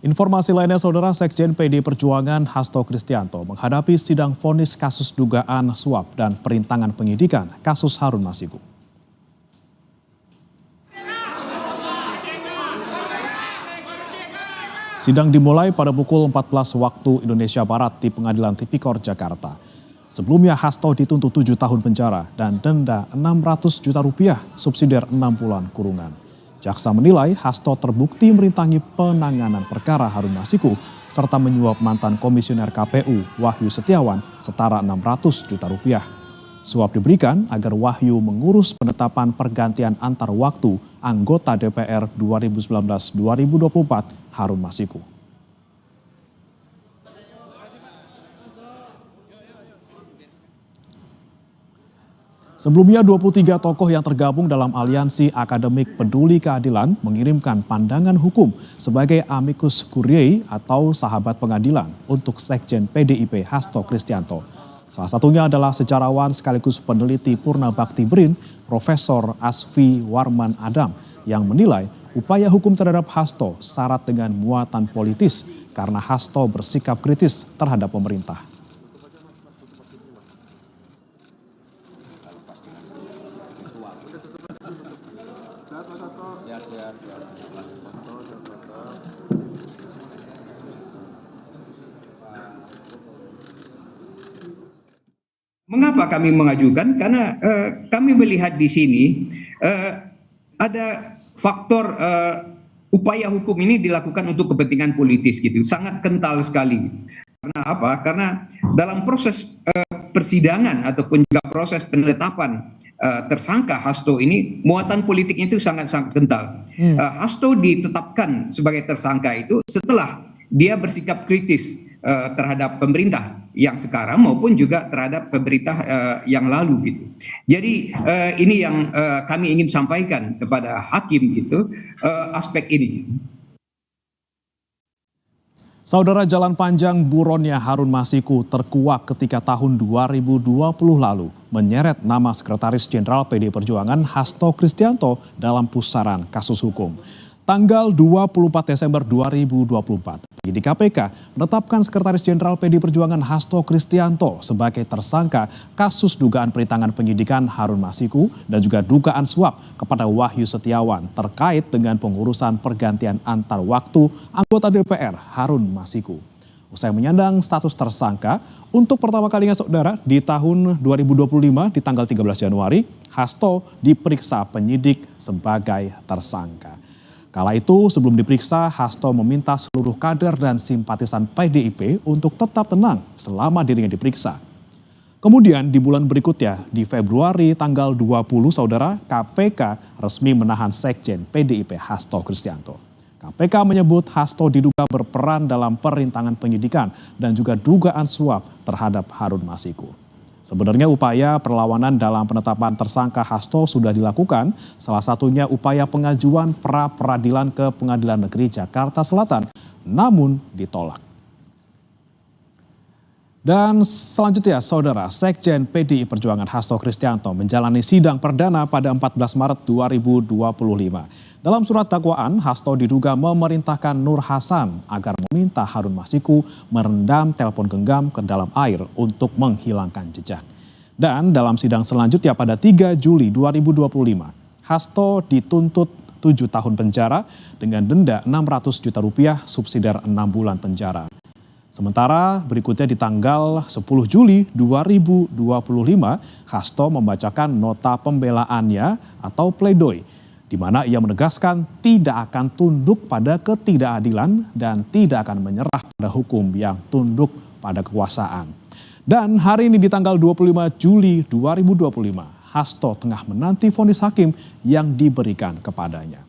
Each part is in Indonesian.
Informasi lainnya, Saudara, Sekjen PD Perjuangan Hasto Kristianto menghadapi sidang vonis kasus dugaan suap dan perintangan penyidikan kasus Harun Masiku. Sidang dimulai pada pukul 14 waktu Indonesia Barat di Pengadilan Tipikor Jakarta. Sebelumnya Hasto dituntut 7 tahun penjara dan denda 600 juta rupiah subsidiar 6 bulan kurungan. Jaksa menilai Hasto terbukti merintangi penanganan perkara Harun Masiku serta menyuap mantan komisioner KPU Wahyu Setiawan setara 600 juta rupiah. Suap diberikan agar Wahyu mengurus penetapan pergantian antar waktu anggota DPR 2019-2024 Harun Masiku. Sebelumnya 23 tokoh yang tergabung dalam aliansi akademik peduli keadilan mengirimkan pandangan hukum sebagai amicus curiae atau sahabat pengadilan untuk Sekjen PDIP Hasto Kristianto. Salah satunya adalah sejarawan sekaligus peneliti Purna Bakti Brin, Profesor Asfi Warman Adam, yang menilai upaya hukum terhadap Hasto syarat dengan muatan politis karena Hasto bersikap kritis terhadap pemerintah. Mengapa kami mengajukan? Karena kami melihat di sini ada faktor upaya hukum ini dilakukan untuk kepentingan politis gitu, sangat kental sekali. Karena apa? Karena dalam proses persidangan ataupun juga proses penetapan tersangka Hasto ini muatan politiknya itu sangat-sangat kental. Hasto ditetapkan sebagai tersangka itu setelah dia bersikap kritis terhadap pemerintah yang sekarang maupun juga terhadap pemerintah yang lalu gitu. Jadi ini yang kami ingin sampaikan kepada hakim gitu, aspek ini. Saudara, jalan panjang buronnya Harun Masiku terkuak ketika tahun 2020 lalu menyeret nama Sekretaris Jenderal PD Perjuangan Hasto Kristianto dalam pusaran kasus hukum. Tanggal 24 Desember 2024, penyidik KPK menetapkan Sekretaris Jenderal PD Perjuangan Hasto Kristianto sebagai tersangka kasus dugaan perintangan penyidikan Harun Masiku dan juga dugaan suap kepada Wahyu Setiawan terkait dengan pengurusan pergantian antar waktu anggota DPR Harun Masiku. Usai menyandang status tersangka, untuk pertama kalinya, Saudara, di tahun 2025 di tanggal 13 Januari, Hasto diperiksa penyidik sebagai tersangka. Kala itu sebelum diperiksa, Hasto meminta seluruh kader dan simpatisan PDIP untuk tetap tenang selama dirinya diperiksa. Kemudian di bulan berikutnya, di Februari tanggal 20, Saudara, KPK resmi menahan Sekjen PDIP Hasto Kristianto. KPK menyebut Hasto diduga berperan dalam perintangan penyidikan dan juga dugaan suap terhadap Harun Masiku. Sebenarnya upaya perlawanan dalam penetapan tersangka Hasto sudah dilakukan, salah satunya upaya pengajuan pra-peradilan ke Pengadilan Negeri Jakarta Selatan, namun ditolak. Dan selanjutnya, Saudara, Sekjen PDI Perjuangan Hasto Kristianto menjalani sidang perdana pada 14 Maret 2025. Dalam surat dakwaan, Hasto diduga memerintahkan Nur Hasan agar meminta Harun Masiku merendam telepon genggam ke dalam air untuk menghilangkan jejak. Dan dalam sidang selanjutnya pada 3 Juli 2025, Hasto dituntut 7 tahun penjara dengan denda 600 juta rupiah subsidiar 6 bulan penjara. Sementara berikutnya di tanggal 10 Juli 2025, Hasto membacakan nota pembelaannya atau pledoi, di mana ia menegaskan tidak akan tunduk pada ketidakadilan dan tidak akan menyerah pada hukum yang tunduk pada kekuasaan. Dan hari ini di tanggal 25 Juli 2025, Hasto tengah menanti vonis hakim yang diberikan kepadanya.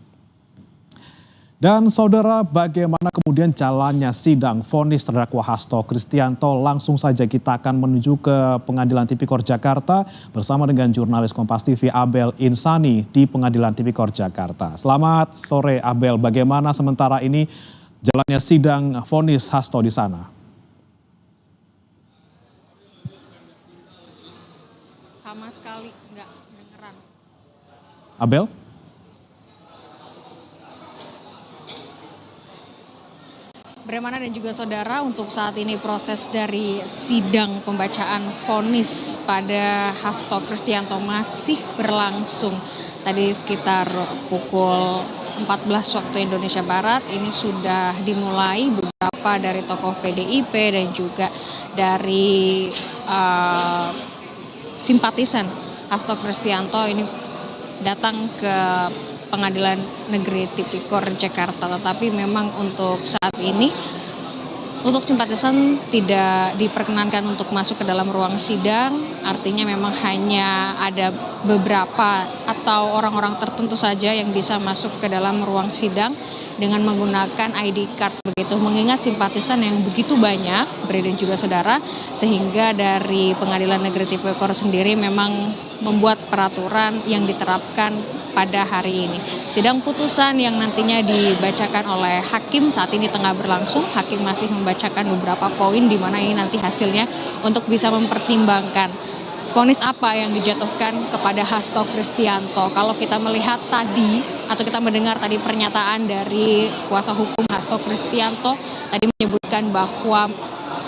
Dan Saudara, bagaimana kemudian jalannya sidang vonis terdakwa Hasto Kristianto? Langsung saja kita akan menuju ke Pengadilan Tipikor Jakarta bersama dengan jurnalis Kompas TV Abel Insani di Pengadilan Tipikor Jakarta. Selamat sore Abel, bagaimana sementara ini jalannya sidang vonis Hasto di sana? Sama sekali nggak dengeran. Abel? Bremana dan juga saudara, untuk saat ini proses dari sidang pembacaan vonis pada Hasto Kristianto masih berlangsung. Tadi sekitar pukul 14 waktu Indonesia Barat ini sudah dimulai. Beberapa dari tokoh PDIP dan juga dari simpatisan Hasto Kristianto ini datang ke Pengadilan Negeri Tipikor Jakarta, tetapi memang untuk saat ini untuk simpatisan tidak diperkenankan untuk masuk ke dalam ruang sidang. Artinya memang hanya ada beberapa atau orang-orang tertentu saja yang bisa masuk ke dalam ruang sidang dengan menggunakan ID card begitu. Mengingat simpatisan yang begitu banyak, Bre dan juga saudara, sehingga dari Pengadilan Negeri Tipikor sendiri memang membuat peraturan yang diterapkan pada hari ini. Sidang putusan yang nantinya dibacakan oleh hakim saat ini tengah berlangsung. Hakim masih membacakan beberapa poin di mana ini nanti hasilnya untuk bisa mempertimbangkan vonis apa yang dijatuhkan kepada Hasto Kristianto. Kalau kita melihat tadi atau kita mendengar tadi pernyataan dari kuasa hukum Hasto Kristianto tadi menyebutkan bahwa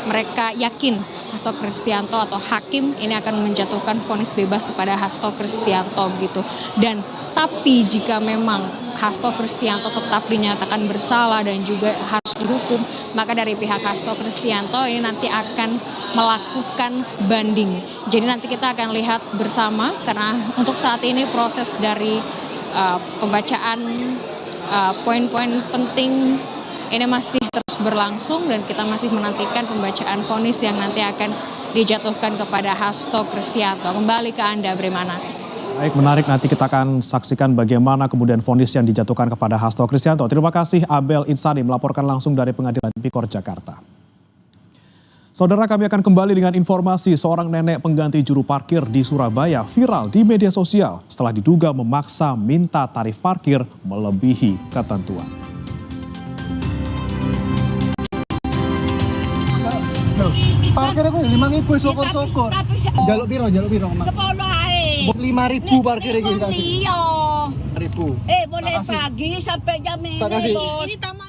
mereka yakin Hasto Kristianto atau hakim ini akan menjatuhkan vonis bebas kepada Hasto Kristianto begitu. Dan tapi jika memang Hasto Kristianto tetap dinyatakan bersalah dan juga harus dihukum, maka dari pihak Hasto Kristianto ini nanti akan melakukan banding. Jadi nanti kita akan lihat bersama, karena untuk saat ini proses dari pembacaan poin-poin penting ini masih terus berlangsung dan kita masih menantikan pembacaan vonis yang nanti akan dijatuhkan kepada Hasto Kristianto. Kembali ke Anda, Bremana. Baik, menarik, nanti kita akan saksikan bagaimana kemudian vonis yang dijatuhkan kepada Hasto Kristianto. Terima kasih Abel Insani melaporkan langsung dari Pengadilan Tipikor Jakarta. Saudara, kami akan kembali dengan informasi seorang nenek pengganti juru parkir di Surabaya viral di media sosial setelah diduga memaksa minta tarif parkir melebihi ketentuan. Parkir aku 5.000 sokor-sokor. Jaluk piro, Mak? 10 ae. 5.000 parkir iki kasih. Iya. 5.000. Boleh pagi sampai jam ini. Tak kasih. Ini taman.